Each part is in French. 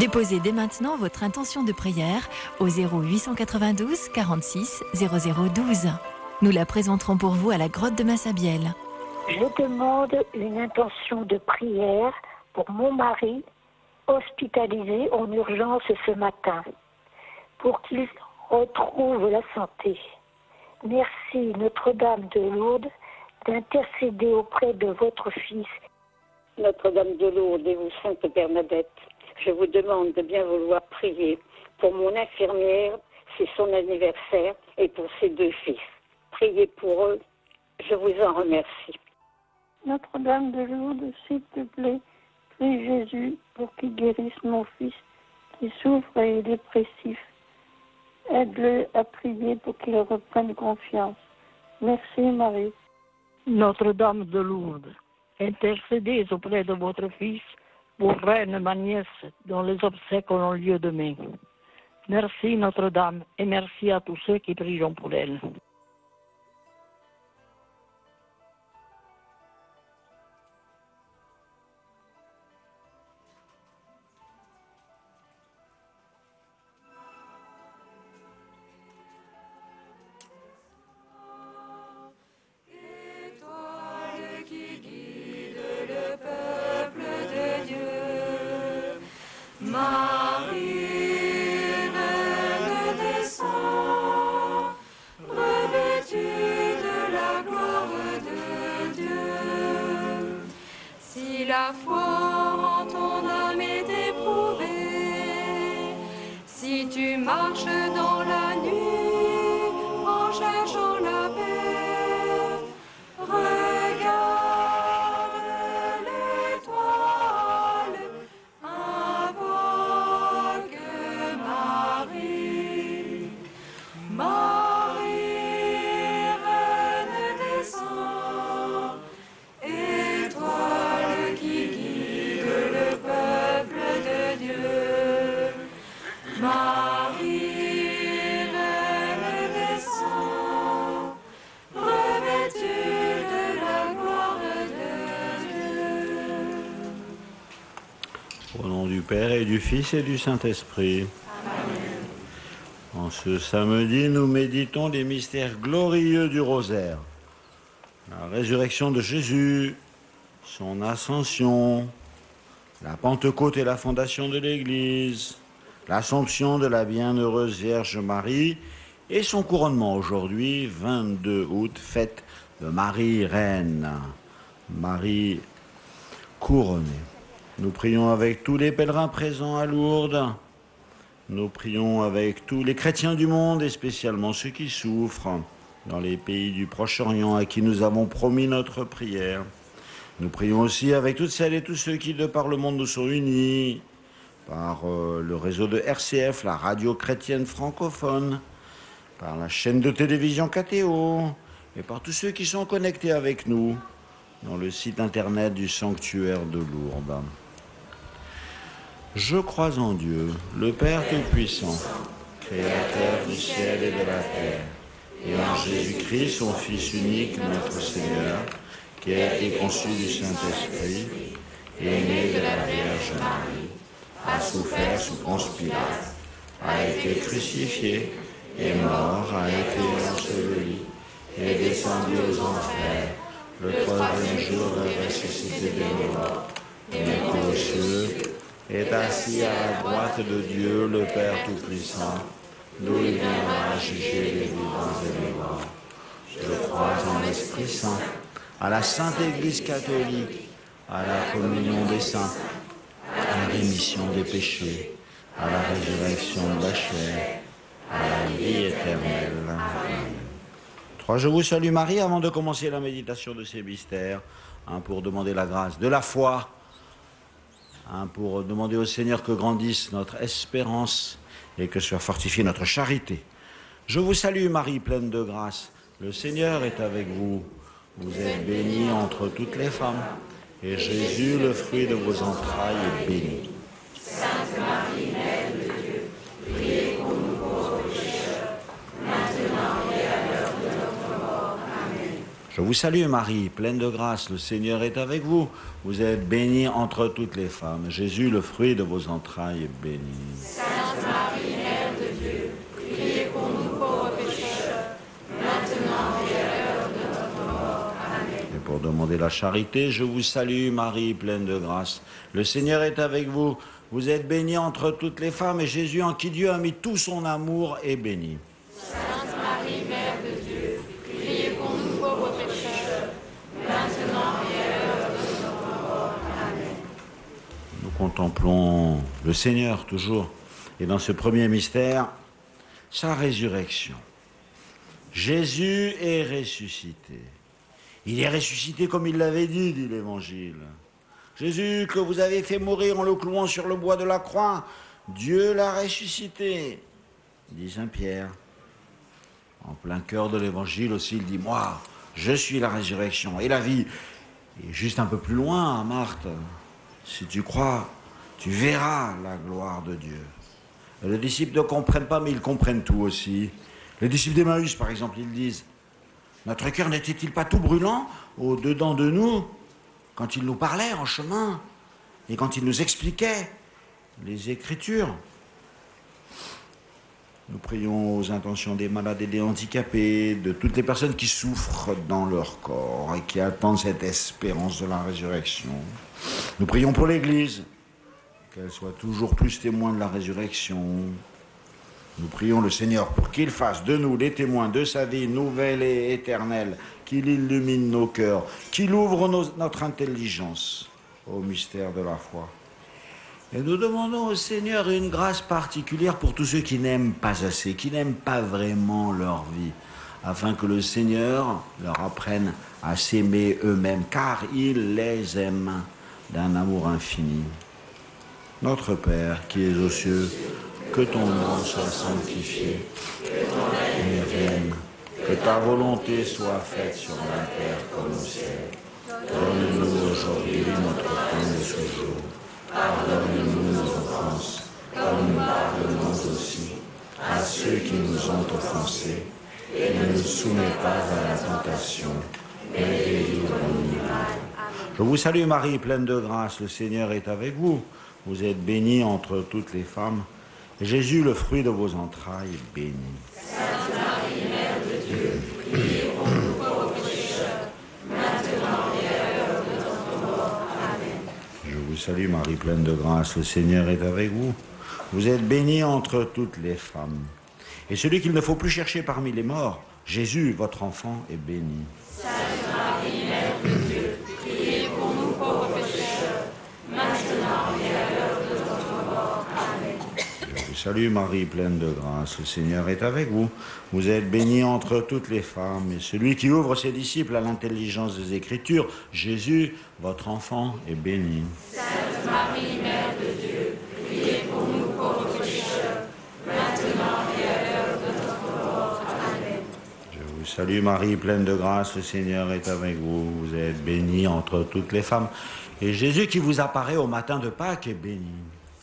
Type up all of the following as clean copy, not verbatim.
Déposez dès maintenant votre intention de prière au 0892 46 0012. Nous la présenterons pour vous à la grotte de Massabielle. Je demande une intention de prière pour mon mari hospitalisé en urgence ce matin, pour qu'il retrouve la santé. Merci Notre-Dame de Lourdes d'intercéder auprès de votre Fils. Notre-Dame de Lourdes et vous, Sainte Bernadette, je vous demande de bien vouloir prier pour mon infirmière, c'est son anniversaire, et pour ses 2 fils. Priez pour eux, je vous en remercie. Notre-Dame de Lourdes, s'il te plaît, prie Jésus pour qu'il guérisse mon fils qui souffre et est dépressif. Aide-le à prier pour qu'il reprenne confiance. Merci Marie. Notre-Dame de Lourdes, intercédez auprès de votre Fils pour Reine ma nièce dont les obsèques auront lieu demain. Merci Notre-Dame et merci à tous ceux qui prieront pour elle. La foi en ton âme est éprouvée, si tu marches dans la nuit en cherchant la paix, regarde l'étoile, invoque Marie. Marie, reine des saints, étoile qui guide le peuple de Dieu. Marie, reine des saints, revêtue de la gloire de Dieu. Au nom du Père et du Fils et du Saint-Esprit. En ce samedi, nous méditons les mystères glorieux du rosaire. La résurrection de Jésus, son ascension, la Pentecôte et la fondation de l'Église, l'Assomption de la bienheureuse Vierge Marie et son couronnement aujourd'hui, 22 août, fête de Marie Reine, Marie couronnée. Nous prions avec tous les pèlerins présents à Lourdes. Nous prions avec tous les chrétiens du monde et spécialement ceux qui souffrent dans les pays du Proche-Orient à qui nous avons promis notre prière. Nous prions aussi avec toutes celles et tous ceux qui, de par le monde, nous sont unis par le réseau de RCF, la radio chrétienne francophone, par la chaîne de télévision KTO et par tous ceux qui sont connectés avec nous dans le site internet du sanctuaire de Lourdes. Je crois en Dieu, le Père Tout-Puissant, Créateur du ciel et de la terre, et en Jésus-Christ, son Fils unique, notre Seigneur, qui a été conçu du Saint-Esprit, est né de la Vierge Marie, a souffert sous Ponce Pilate, a été crucifié, est mort, a été enseveli, est descendu aux enfers, le 3e jour de ressuscité des morts, est monté aux cieux, est assis à la droite de Dieu, le Père Tout-Puissant, d'où il viendra juger les vivants et les morts. Je crois en l'Esprit Saint, à la Sainte Église catholique, à la communion des saints, à la rémission des péchés, à la résurrection de la chair, à la vie éternelle. Amen. 3. Je vous salue Marie, avant de commencer la méditation de ces mystères, pour demander la grâce de la foi, pour demander au Seigneur que grandisse notre espérance et que soit fortifiée notre charité. Je vous salue Marie, pleine de grâce. Le Seigneur est avec vous. Vous êtes bénie entre toutes les femmes, et Jésus, le fruit de vos entrailles, est béni. Sainte Marie, Mère de Dieu, priez pour nous pauvres pécheurs, maintenant et à l'heure de notre mort. Amen. Je Je vous salue Marie, pleine de grâce, le Seigneur est avec vous. Vous êtes bénie entre toutes les femmes. Jésus, le fruit de vos entrailles, est béni. Sainte Marie, Mère de Dieu, priez pour nous pauvres pécheurs, maintenant et à l'heure de notre mort. Amen. Et pour demander la charité, je vous salue Marie, pleine de grâce. Le Seigneur est avec vous. Vous êtes bénie entre toutes les femmes, et Jésus, en qui Dieu a mis tout son amour, est béni. Sainte Marie, Mère de Dieu, priez pour nous pauvres pécheurs, maintenant et à l'heure de notre mort. Amen. Nous contemplons le Seigneur toujours. Et dans ce premier mystère, sa résurrection. Jésus est ressuscité. Il est ressuscité comme il l'avait dit l'Évangile. Jésus que vous avez fait mourir en le clouant sur le bois de la croix, Dieu l'a ressuscité, dit Saint Pierre. En plein cœur de l'Évangile aussi, il dit, moi, je suis la résurrection et la vie. Et juste un peu plus loin, à Marthe, si tu crois, tu verras la gloire de Dieu. Et les disciples ne comprennent pas, mais ils comprennent tout aussi. Les disciples d'Emmaüs, par exemple, ils disent, notre cœur n'était-il pas tout brûlant au-dedans de nous quand il nous parlait en chemin et quand il nous expliquait les Écritures? Nous prions aux intentions des malades et des handicapés, de toutes les personnes qui souffrent dans leur corps et qui attendent cette espérance de la résurrection. Nous prions pour l'Église, qu'elle soit toujours plus témoin de la résurrection. Nous prions le Seigneur pour qu'il fasse de nous les témoins de sa vie nouvelle et éternelle, qu'il illumine nos cœurs, qu'il ouvre notre intelligence au mystère de la foi. Et nous demandons au Seigneur une grâce particulière pour tous ceux qui n'aiment pas assez, qui n'aiment pas vraiment leur vie, afin que le Seigneur leur apprenne à s'aimer eux-mêmes, car il les aime d'un amour infini. Notre Père qui es aux cieux, que ton nom soit sanctifié, que ton règne vienne, que ta volonté soit faite sur la terre comme au ciel. Donne-nous aujourd'hui notre pain de ce jour. Pardonne-nous nos offenses, comme nous pardonnons aussi à ceux qui nous ont offensés. Et ne nous soumets pas à la tentation, mais délivre-nous du mal. Je vous salue Marie, pleine de grâce, le Seigneur est avec vous. Vous êtes bénie entre toutes les femmes. Et Jésus, le fruit de vos entrailles, est béni. Sainte Marie, Mère de Dieu, priez pour nous pauvres pécheurs, maintenant et à l'heure de notre mort. Amen. Je vous salue Marie, pleine de grâce, le Seigneur est avec vous. Vous êtes bénie entre toutes les femmes. Et celui qu'il ne faut plus chercher parmi les morts, Jésus, votre enfant, est béni. Sainte Marie, Mère de Dieu, priez pour nous pauvres pécheurs, maintenant et à l'heure de notre mort. Amen. Je vous salue Marie, pleine de grâce, le Seigneur est avec vous. Vous êtes bénie entre toutes les femmes, et celui qui ouvre ses disciples à l'intelligence des Écritures, Jésus, votre enfant, est béni. Sainte Marie, Mère de Dieu, priez pour nous pauvres pécheurs, maintenant et à l'heure de notre mort. Amen. Je vous salue Marie, pleine de grâce, le Seigneur est avec vous. Vous êtes bénie entre toutes les femmes, et Jésus qui vous apparaît au matin de Pâques est béni.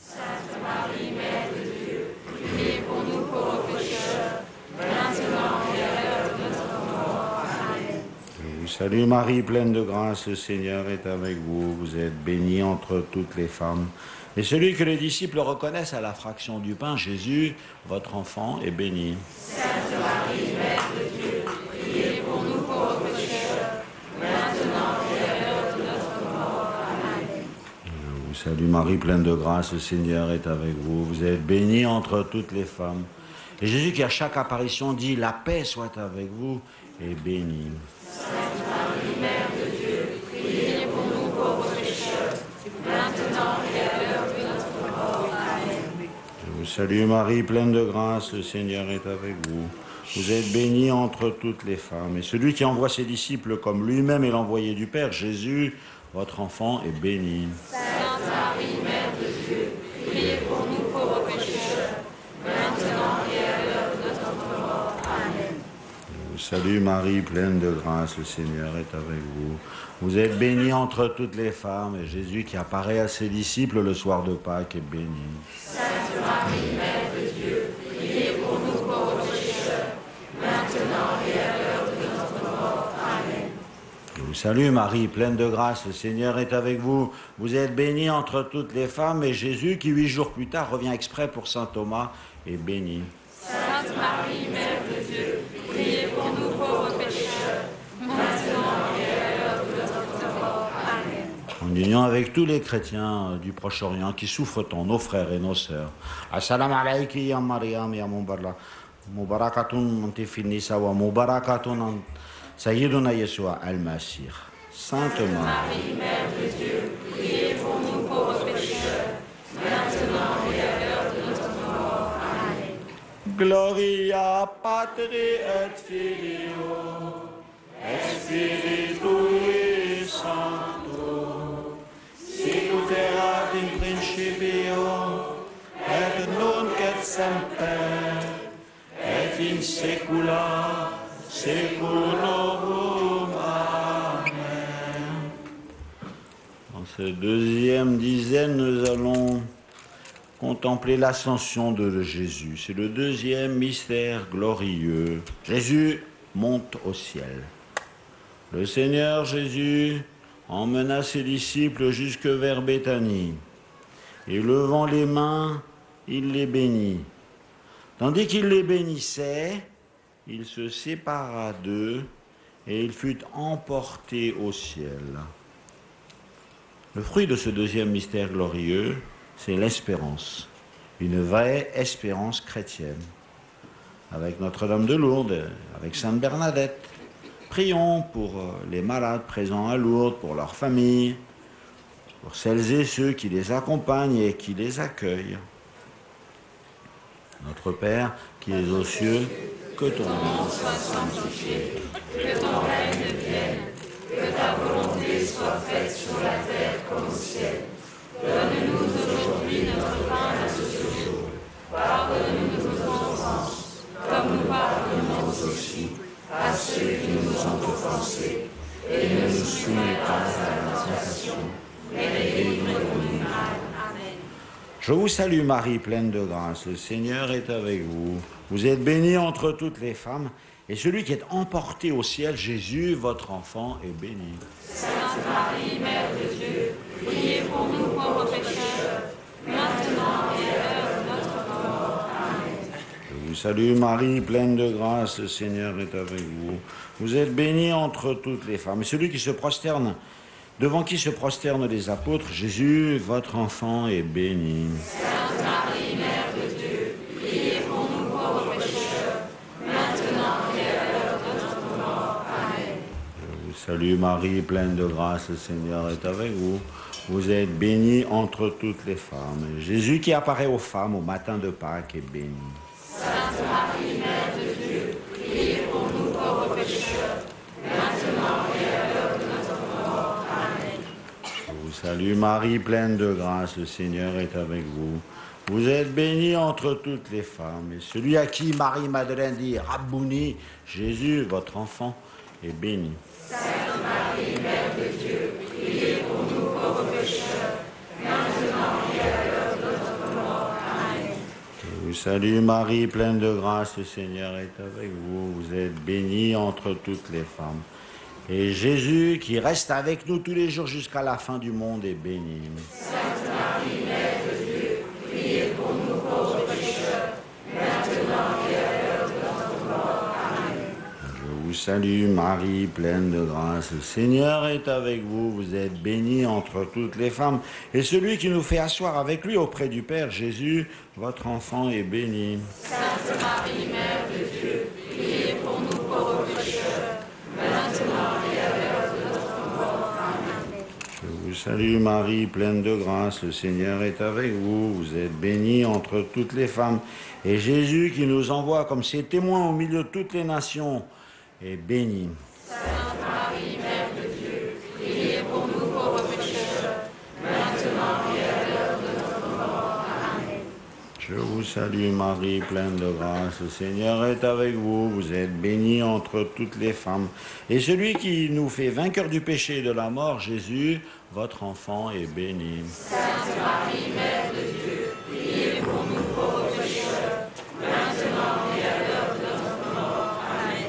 Sainte Marie, Mère de Dieu, priez pour nous pauvres pécheurs, maintenant et à l'heure de notre mort. Amen. Je vous salue Marie, pleine de grâce, le Seigneur est avec vous. Vous êtes bénie entre toutes les femmes. Et celui que les disciples reconnaissent à la fraction du pain, Jésus, votre enfant, est béni. Sainte Marie, Mère de Dieu, priez pour nous pauvres pécheurs, maintenant et à l'heure de notre mort. Amen. Je vous salue Marie, pleine de grâce, le Seigneur est avec vous. Vous êtes bénie entre toutes les femmes. Et Jésus qui à chaque apparition dit « La paix soit avec vous » est béni. Sainte Marie, Mère de Dieu, priez pour nous pauvres pécheurs, maintenant et à l'heure de notre mort. Amen. Je vous salue Marie, pleine de grâce, le Seigneur est avec vous. Vous êtes bénie entre toutes les femmes. Et celui qui envoie ses disciples comme lui-même est l'envoyé du Père, Jésus, votre enfant, est béni. Sainte Marie, Mère de Dieu, priez pour nous pauvres pécheurs, maintenant et à l'heure de notre mort. Amen. Je vous salue Marie, pleine de grâce, le Seigneur est avec vous. Vous êtes bénie entre toutes les femmes, et Jésus qui apparaît à ses disciples le soir de Pâques est béni. Sainte Marie, Mère de Dieu, priez pour nous pauvres pécheurs, maintenant et à l'heure de notre mort. Amen. salue Marie, pleine de grâce, le Seigneur est avec vous. Vous êtes bénie entre toutes les femmes, et Jésus, qui 8 jours plus tard revient exprès pour saint Thomas, est béni. Sainte Marie, Mère de Dieu, priez pour nous pauvres pécheurs, maintenant et à l'heure de notre mort. Amen. En union avec tous les chrétiens du Proche-Orient qui souffrent tant, nos frères et nos sœurs. Assalamu alayki ya Maryam ya Mubarakatun anti fi nisa wa Mubarakatun Sayyiduna Yeshua al-Masih. Sainte Marie, Mère de Dieu, priez pour nous pauvres pécheurs, maintenant et à l'heure de notre mort. Amen. Gloria Patri et Filio et Spiritui Sancto, sicut erat in principio et nunc et semper et in saecula saeculorum. Amen. Dans cette deuxième dizaine, nous allons contempler l'ascension de Jésus. C'est le deuxième mystère glorieux. Jésus monte au ciel. Le Seigneur Jésus emmena ses disciples jusque vers Béthanie. Et levant les mains, il les bénit. Tandis qu'il les bénissait, il se sépara d'eux et il fut emporté au ciel. Le fruit de ce deuxième mystère glorieux, c'est l'espérance, une vraie espérance chrétienne. Avec Notre-Dame de Lourdes, avec Sainte Bernadette, prions pour les malades présents à Lourdes, pour leurs familles, pour celles et ceux qui les accompagnent et qui les accueillent. Notre Père, qui es aux cieux, que ton nom soit sanctifié, Que ton règne vienne, que ta volonté soit faite sur la terre comme au ciel. Donne-nous aujourd'hui notre pain de ce jour. Pardonne-nous nos offenses, comme nous pardonnons aussi à ceux qui nous ont offensés. Et ne nous soumets pas à la tentation, mais délivre-nous du mal. Amen. Je vous salue Marie, pleine de grâce, le Seigneur est avec vous. Vous êtes bénie entre toutes les femmes, et celui qui est emporté au ciel, Jésus, votre enfant, est béni. Sainte Marie, Mère de Dieu, priez pour nous pauvres pécheurs, maintenant et à l'heure de notre mort. Amen. Je vous salue Marie, pleine de grâce, le Seigneur est avec vous. Vous êtes bénie entre toutes les femmes, et celui qui se prosterne, devant qui se prosternent les apôtres, Jésus, votre enfant, est béni. Sainte Marie, Mère de Dieu, priez pour nous pauvres pécheurs, maintenant et à l'heure de notre mort. Amen. Je vous salue Marie, pleine de grâce, le Seigneur est avec vous. Vous êtes bénie entre toutes les femmes. Et Jésus qui apparaît aux femmes au matin de Pâques est béni. Sainte Marie, Mère de Dieu, priez pour nous pauvres pécheurs, maintenant et à l'heure de notre mort. Amen. Je vous salue Marie, pleine de grâce, le Seigneur est avec vous. Vous êtes bénie entre toutes les femmes. Et celui à qui Marie-Madeleine dit « Rabbouni », Jésus, votre enfant, est béni. Sainte Marie, Mère de Dieu, priez pour nous pauvres pécheurs, maintenant et à l'heure de notre mort. Amen. Je vous salue Marie, pleine de grâce, le Seigneur est avec vous. Vous êtes bénie entre toutes les femmes. Et Jésus, qui reste avec nous tous les jours jusqu'à la fin du monde, est béni. Sainte Marie, Mère de Dieu, priez pour nous pauvres pécheurs, maintenant et à l'heure de notre mort. Amen. Je vous salue Marie, pleine de grâce, le Seigneur est avec vous. Vous êtes bénie entre toutes les femmes. Et celui qui nous fait asseoir avec lui auprès du Père, Jésus, votre enfant, est béni. Sainte Marie, Mère de Dieu, priez pour nous pauvres pécheurs, maintenant et à l'heure de notre mort. Amen. Je vous salue Marie, pleine de grâce, le Seigneur est avec vous. Vous êtes bénie entre toutes les femmes. Et Jésus, qui nous envoie comme ses témoins au milieu de toutes les nations, est béni. Sainte Marie, Mère de Dieu, priez pour nous pauvres pécheurs, maintenant et à l'heure de notre mort. Amen. Je vous salue Marie, pleine de grâce, le Seigneur est avec vous. Vous êtes bénie entre toutes les femmes. Et celui qui nous fait vainqueur du péché et de la mort, Jésus, votre enfant, est béni. Sainte Marie, Mère de Dieu, priez pour nous pauvres pécheurs, maintenant et à l'heure de notre mort. Amen.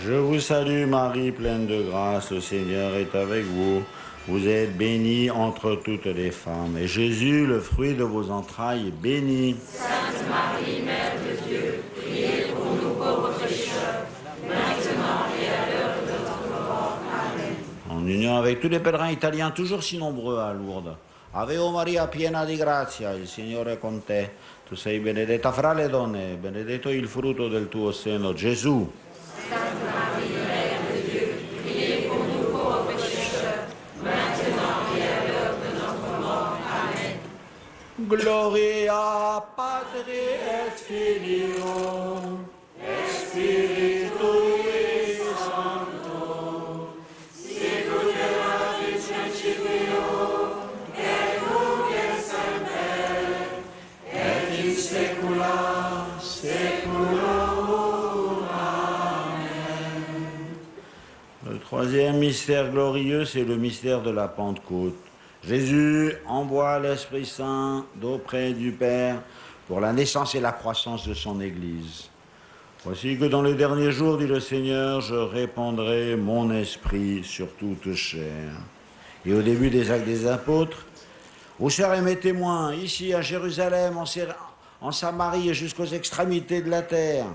Je vous vous salue Marie, pleine de grâce, le Seigneur est avec vous. Vous êtes bénie entre toutes les femmes, et Jésus, le fruit de vos entrailles, est béni. Sainte Marie, Mère de Dieu, priez pour nous pauvres pécheurs, maintenant et à l'heure de notre mort. Amen. En union avec tous les pèlerins italiens, toujours si nombreux à Lourdes. Ave Maria, piena di grazia, il Signore è con te. Tu sei benedetta fra le donne, benedetto il frutto del tuo seno, Gesù. Sainte Marie, Mère de Dieu, priez pour nous pauvres pécheurs, maintenant et à l'heure de notre mort. Amen. Gloria Patri et Filio, et Spiritui Sancto, sicut erat in principio, et nunc et semper, et in saecula saeculorum. Amen. Le troisième mystère glorieux, c'est le mystère de la Pentecôte. Jésus envoie l'Esprit Saint d'auprès du Père pour la naissance et la croissance de son Église. Voici que dans les derniers jours, dit le Seigneur, je répandrai mon esprit sur toute chair. Et au début des Actes des Apôtres, vous serez mes témoins, ici à Jérusalem, en Samarie et jusqu'aux extrémités de la terre.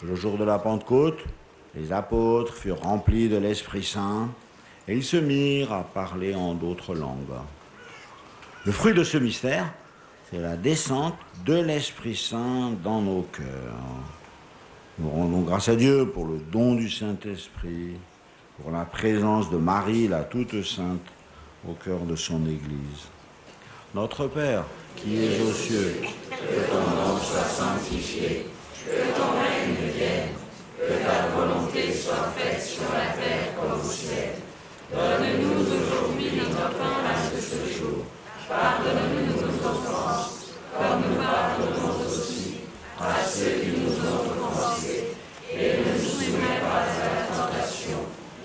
Et le jour de la Pentecôte, les apôtres furent remplis de l'Esprit Saint, et ils se mirent à parler en d'autres langues. Le fruit de ce mystère, c'est la descente de l'Esprit Saint dans nos cœurs. Nous rendons grâce à Dieu pour le don du Saint-Esprit, pour la présence de Marie, la toute sainte, au cœur de son Église. Notre Père, qui es aux cieux, que ton nom soit sanctifié, Que ton règne vienne, que ta volonté soit faite sur la terre comme au ciel. Donne-nous aujourd'hui notre pain de ce jour. Pardonne-nous nos offenses, comme nous pardonnons aussi à ceux qui nous ont offensés. Et ne nous soumets pas à la tentation,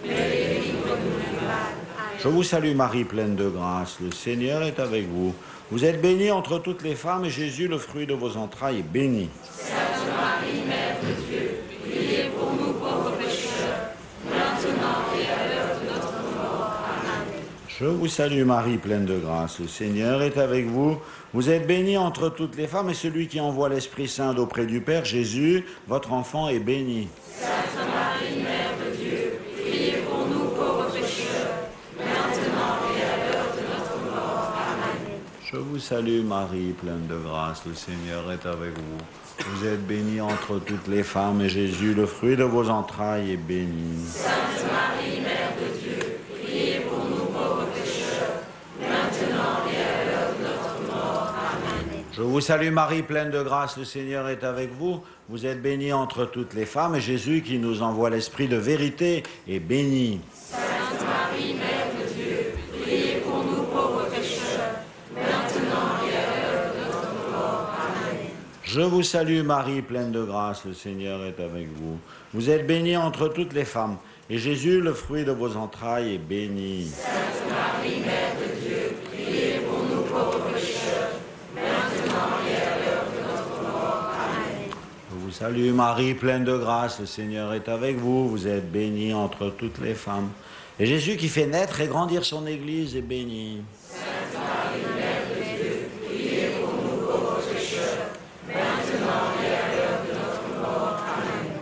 mais délivre-nous du mal. Je vous salue Marie, pleine de grâce, le Seigneur est avec vous. Vous êtes bénie entre toutes les femmes, et Jésus, le fruit de vos entrailles, est béni. Sainte Marie, Mère de Dieu, priez pour nous pauvres pécheurs, maintenant et à l'heure de notre mort. Amen. Je vous salue Marie, pleine de grâce, le Seigneur est avec vous. Vous êtes bénie entre toutes les femmes, et celui qui envoie l'Esprit Saint d'auprès du Père, Jésus, votre enfant, est béni. Sainte Marie, Mère de Dieu, priez pour nous pauvres pécheurs, maintenant et à l'heure de notre mort. Amen. Je vous salue Marie, pleine de grâce, le Seigneur est avec vous. Vous êtes bénie entre toutes les femmes, et Jésus, le fruit de vos entrailles, est béni. Sainte Marie, Mère de Dieu, priez pour nous pauvres pécheurs, maintenant et à l'heure de notre mort. Amen. Je vous salue Marie, pleine de grâce, le Seigneur est avec vous. Vous êtes bénie entre toutes les femmes, et Jésus, qui nous envoie l'Esprit de vérité, est béni. Sainte Marie, Mère de Dieu, priez pour nous pauvres pécheurs, maintenant et à l'heure de notre mort. Amen. Je vous salue Marie, pleine de grâce, le Seigneur est avec vous. Vous êtes bénie entre toutes les femmes, et Jésus, le fruit de vos entrailles, est béni. Sainte Marie, Mère de Dieu, priez pour nous pauvres pécheurs, maintenant et à l'heure de notre mort. Amen. Je vous salue Marie, pleine de grâce, le Seigneur est avec vous. Vous êtes bénie entre toutes les femmes. Et Jésus, qui fait naître et grandir son Église, est béni. Sainte Marie, Mère de Dieu, priez pour nous pauvres pécheurs, maintenant et à l'heure de notre mort. Amen.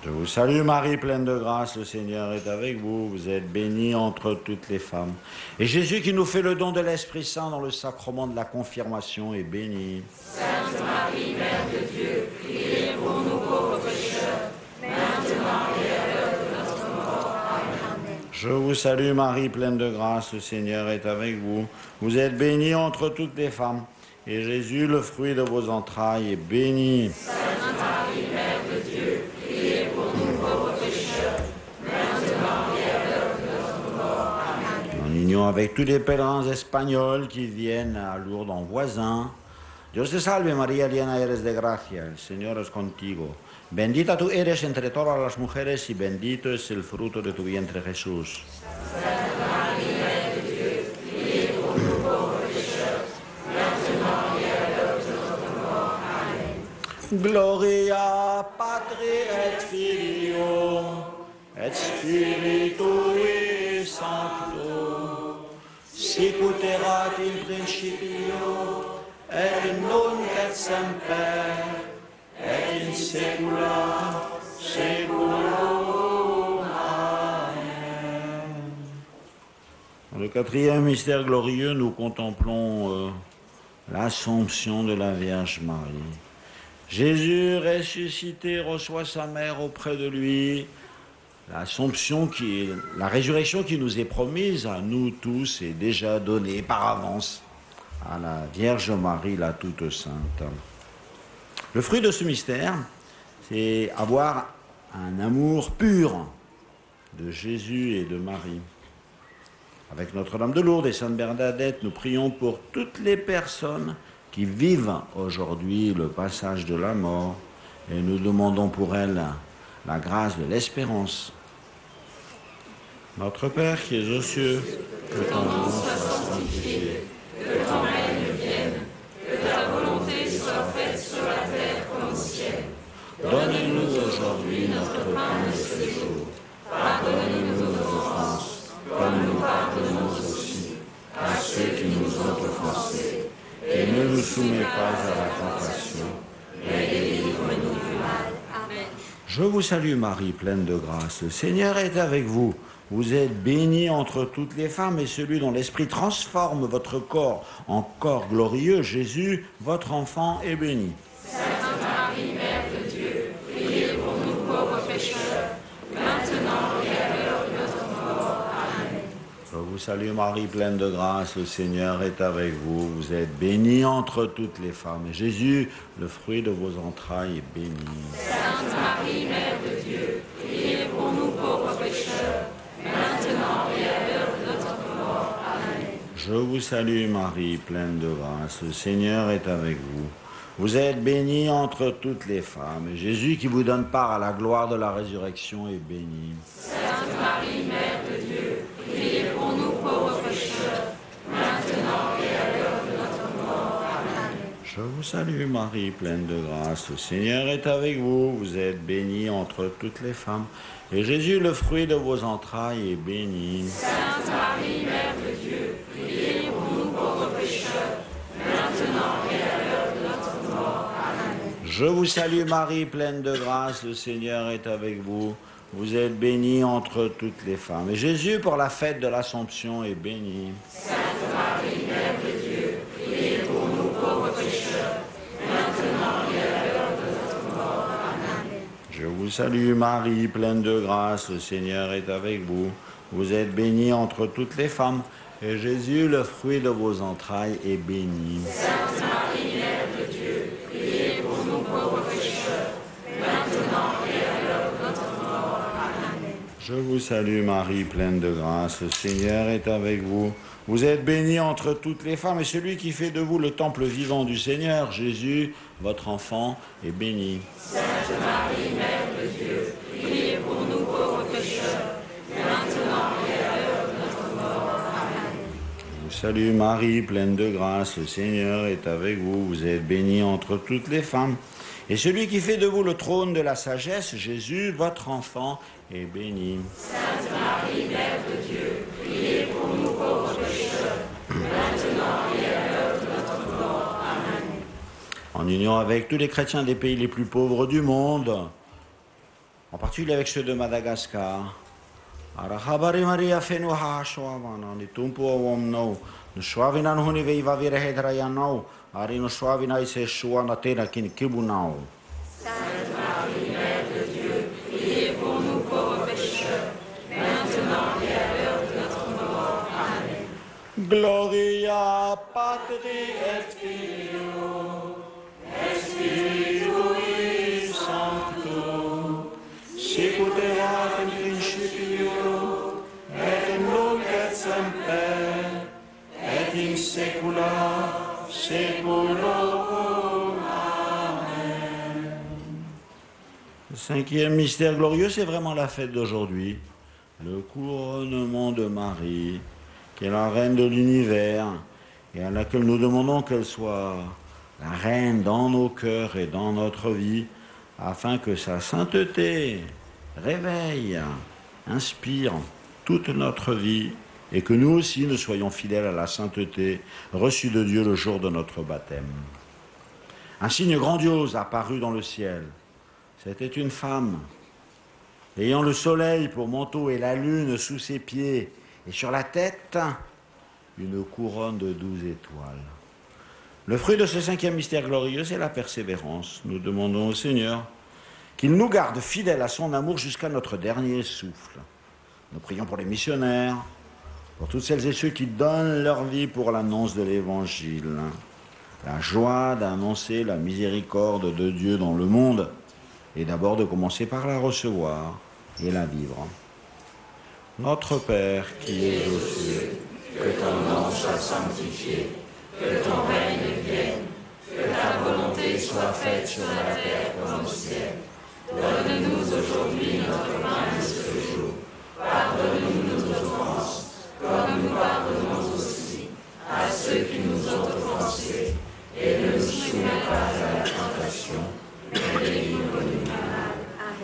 Je vous salue Marie, pleine de grâce, le Seigneur est avec vous. Vous êtes bénie entre toutes les femmes. Et Jésus, qui nous fait le don de l'Esprit Saint dans le sacrement de la confirmation, est béni. Sainte Marie, Mère de Dieu, priez pour nous pauvres pécheurs, maintenant et à l'heure de notre mort. Amen. Je vous salue Marie, pleine de grâce, le Seigneur est avec vous. Vous êtes bénie entre toutes les femmes. Et Jésus, le fruit de vos entrailles, est béni. Sainte Marie, Mère de Dieu, priez pour nous pauvres pécheurs, maintenant et à l'heure de notre mort. Amen. En union avec tous les pèlerins espagnols qui viennent à Lourdes en voisin, Dios te salve María, llena eres de gracia, el Señor es contigo. Bendita tú eres entre todas las mujeres y bendito es el fruto de tu vientre Jesús. Sainte Marie, Mère de Dieu, priez pour nous pauvres pécheurs, maintenant et à l'heure de notre mort. Amen. Gloria Patri et Filio et Spiritui Sancto, sic ut erat in principio et nunc et semper et in saecula saeculorum. Amen. Dans le quatrième mystère glorieux, nous contemplons l'Assomption de la Vierge Marie. Jésus ressuscité reçoit sa mère auprès de lui. L'Assomption, la résurrection qui nous est promise à nous tous est déjà donnée par avance à la Vierge Marie, la toute sainte. Le fruit de ce mystère, c'est avoir un amour pur de Jésus et de Marie. Avec Notre-Dame de Lourdes et Sainte Bernadette, nous prions pour toutes les personnes qui vivent aujourd'hui le passage de la mort et nous demandons pour elles la grâce de l'espérance. Notre Père qui es aux cieux, que ton nom soit sanctifié, que ton règne vienne, que ta volonté soit faite sur la terre comme au ciel. Donne-nous aujourd'hui notre pain de ce jour. Pardonne-nous nos offenses, comme nous pardonnons aussi à ceux qui nous ont offensés. Et ne nous soumets pas à la tentation, mais délivre-nous du mal. Amen. Je vous salue Marie, pleine de grâce. Le Seigneur est avec vous. Vous êtes bénie entre toutes les femmes, et celui dont l'Esprit transforme votre corps en corps glorieux, Jésus, votre enfant, est béni. Sainte Marie, Mère de Dieu, priez pour nous pauvres pécheurs, maintenant et à l'heure de notre mort. Amen. Je vous salue Marie, pleine de grâce, le Seigneur est avec vous. Vous êtes bénie entre toutes les femmes, et Jésus, le fruit de vos entrailles, est béni. Sainte Marie, Mère de Dieu, priez pour nous pauvres pécheurs, maintenant et à l'heure de notre mort. Amen. Je vous salue Marie, pleine de grâce, le Seigneur est avec vous. Vous êtes bénie entre toutes les femmes, et Jésus qui vous donne part à la gloire de la résurrection est béni. Sainte Marie, Mère de Dieu, priez pour nous pauvres pécheurs, maintenant et à l'heure de notre mort. Amen. Je vous salue Marie, pleine de grâce, le Seigneur est avec vous. Vous êtes bénie entre toutes les femmes, et Jésus, le fruit de vos entrailles, est béni. Sainte Marie, Mère de Dieu, priez pour nous pauvres pécheurs, maintenant et à l'heure de notre mort. Amen. Je vous salue Marie, pleine de grâce, le Seigneur est avec vous. Vous êtes bénie entre toutes les femmes, et Jésus, pour la fête de l'Assomption, est béni. Sainte Marie, Mère de Dieu, priez pour nous pauvres pécheurs, maintenant et à l'heure de notre mort. Amen. Je vous salue Marie, pleine de grâce, le Seigneur est avec vous. Vous êtes bénie entre toutes les femmes, et Jésus, le fruit de vos entrailles, est béni. Sainte Marie, Mère de Dieu, priez pour nous pauvres pécheurs, maintenant et à l'heure de notre mort. Amen. Je vous salue Marie, pleine de grâce, le Seigneur est avec vous. Vous êtes bénie entre toutes les femmes, et celui qui fait de vous le temple vivant du Seigneur, Jésus, votre enfant, est béni. Sainte Marie, Mère de Dieu, priez pour nous pauvres pécheurs, maintenant et à l'heure de notre mort. Amen. Je vous salue Marie, pleine de grâce, le Seigneur est avec vous. Vous êtes bénie entre toutes les femmes, et celui qui fait de vous le trône de la sagesse, Jésus, votre enfant, est béni. Sainte Marie, Mère de Dieu, priez pour nous pauvres pécheurs, maintenant et à l'heure de notre mort. Amen. En union avec tous les chrétiens des pays les plus pauvres du monde, en particulier avec ceux de Madagascar, Arahabari Maria fenu haashwavana ni tumpu awamno no shwavina huni veiva virehedrayanau ari no shwavina ise shuana tena kin kibunau. Sainte Marie, Mère de Dieu, priez pour nous pauvres pécheurs, maintenant et à l'heure de notre mort. Amen. Gloria Patri et Filio et Spiritui Sancto, sic ut erat in principio et nunc et semper et in saecula saeculorum. Amen. Le cinquième mystère glorieux, c'est vraiment la fête d'aujourd'hui, le couronnement de Marie, qui est la reine de l'univers et à laquelle nous demandons qu'elle soit la reine dans nos cœurs et dans notre vie, afin que sa sainteté réveille, inspire toute notre vie et que nous aussi nous soyons fidèles à la sainteté reçue de Dieu le jour de notre baptême. Un signe grandiose apparut dans le ciel. C'était une femme, ayant le soleil pour manteau et la lune sous ses pieds, et sur la tête, une couronne de 12 étoiles. Le fruit de ce 5e mystère glorieux, c'est la persévérance. Nous demandons au Seigneur qu'il nous garde fidèles à son amour jusqu'à notre dernier souffle. Nous prions pour les missionnaires, pour toutes celles et ceux qui donnent leur vie pour l'annonce de l'Évangile. La joie d'annoncer la miséricorde de Dieu dans le monde, et d'abord de commencer par la recevoir et la vivre. Notre Père qui es aux cieux, que ton nom soit sanctifié, que ton règne vienne, que ta volonté soit faite sur la terre comme au ciel. Donne-nous aujourd'hui notre pain de ce jour. Pardonne-nous nos offenses, comme nous pardonnons aussi à ceux qui nous ont offensés. Et ne nous soumets pas à la tentation, mais délivre-nous du mal.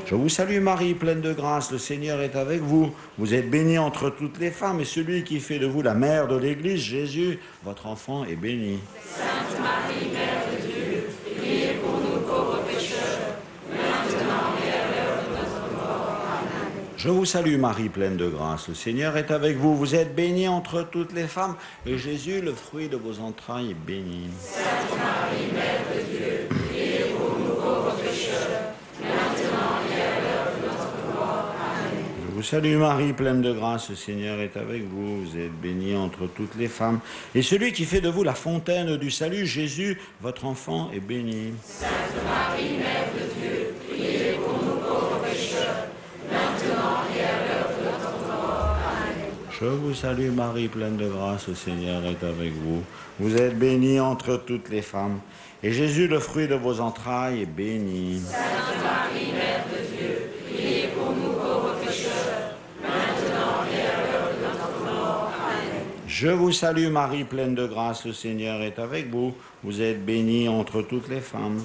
Je vous salue Marie, pleine de grâce, le Seigneur est avec vous. Vous êtes bénie entre toutes les femmes, et celui qui fait de vous la mère de l'Église, Jésus, votre enfant, est béni. Sainte Marie, Mère de Dieu, priez pour nous pauvres pécheurs, maintenant et à l'heure de notre mort. Amen. Je vous salue Marie, pleine de grâce, le Seigneur est avec vous. Vous êtes bénie entre toutes les femmes, et Jésus, le fruit de vos entrailles, est béni. Sainte Marie, Mère de Dieu, priez pour nous pauvres pécheurs, maintenant et à l'heure de notre mort. Amen. Je vous salue Marie, pleine de grâce, le Seigneur est avec vous. Vous êtes bénie entre toutes les femmes, et celui qui fait de vous la fontaine du salut, Jésus, votre enfant, est béni. Sainte Marie, Mère de Dieu, priez pour nous pauvres pécheurs, maintenant et à l'heure de notre mort. Amen. Je vous salue Marie, pleine de grâce, le Seigneur est avec vous. Vous êtes bénie entre toutes les femmes, et Jésus, le fruit de vos entrailles, est béni. Sainte Marie, Mère de Dieu, priez pour nous pauvres pécheurs, maintenant et à l'heure de notre mort. Amen. Je vous salue Marie, pleine de grâce, le Seigneur est avec vous. Vous êtes bénie entre toutes les femmes.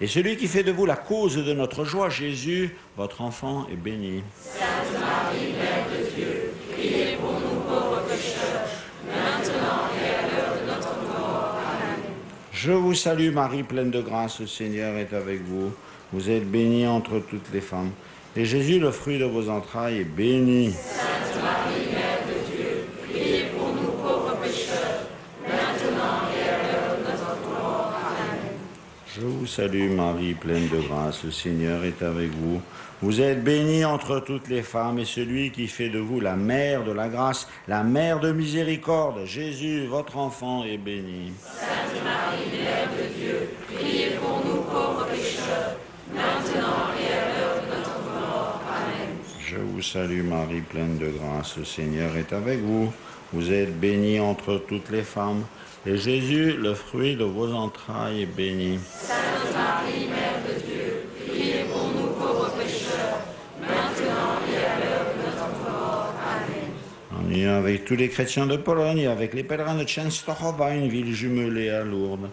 Et celui qui fait de vous la cause de notre joie, Jésus, votre enfant, est béni. Sainte Marie, Mère de Dieu, priez pour nous pauvres pécheurs, maintenant et à l'heure de notre mort. Amen. Je vous salue Marie, pleine de grâce, le Seigneur est avec vous. Vous êtes bénie entre toutes les femmes. Et Jésus, le fruit de vos entrailles, est béni. Sainte Marie, Mère de Dieu, priez pour nous pauvres pécheurs, maintenant et à l'heure de notre mort. Amen. Je vous salue Marie, pleine de grâce, le Seigneur est avec vous. Vous êtes bénie entre toutes les femmes, et celui qui fait de vous la mère de la grâce, la mère de miséricorde, Jésus, votre enfant, est béni. Sainte Marie, Mère de Dieu, priez pour nous pauvres pécheurs, maintenant et à l'heure de notre mort. Amen. Je vous salue Marie, pleine de grâce, le Seigneur est avec vous. Vous êtes bénie entre toutes les femmes, et Jésus, le fruit de vos entrailles, est béni. Sainte Marie, Mère de Dieu, priez pour nous pauvres pécheurs, maintenant et à l'heure de notre mort. Amen. En union avec tous les chrétiens de Pologne et avec les pèlerins de Częstochowa, une ville jumelée à Lourdes.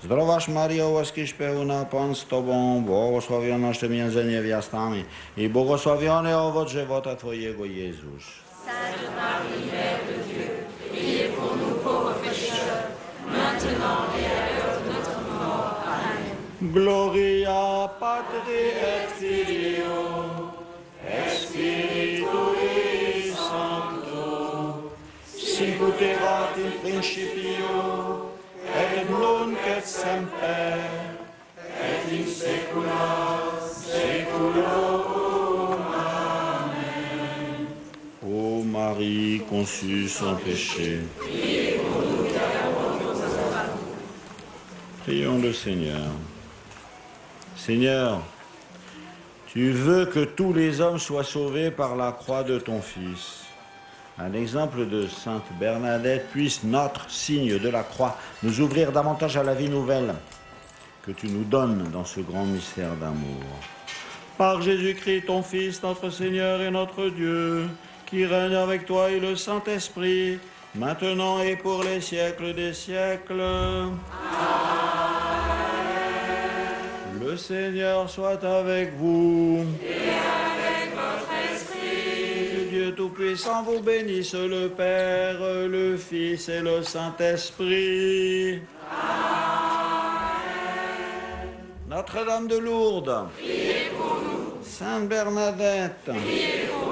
Zdrowaś Mario, łaskiś pełna, Pan z Tobą, błogosławionaś Ty między niewiastami i błogosławiony owoc żywota Twojego, Jezus. Sainte Marie, Mère de Dieu, priez pour nous pauvres pécheurs, maintenant et à l'heure de notre mort. Amen. Gloria Patri et Filio, et Spiritui Sancto, sic ut erat in principio, et nunc et semper, et in saecula saeculorum. Amen. Ô Marie conçue sans péché, prions le Seigneur. Seigneur, tu veux que tous les hommes soient sauvés par la croix de ton Fils. À l'exemple de Sainte Bernadette, puisse notre signe de la croix nous ouvrir davantage à la vie nouvelle que tu nous donnes dans ce grand mystère d'amour. Par Jésus-Christ, ton Fils, notre Seigneur et notre Dieu, qui règne avec toi et le Saint-Esprit, maintenant et pour les siècles des siècles. Amen. Seigneur soit avec vous. Et avec votre esprit. Que Dieu Tout-Puissant vous bénisse, le Père, le Fils et le Saint-Esprit. Notre-Dame de Lourdes, Priez pour nous. Sainte Bernadette, Priez pour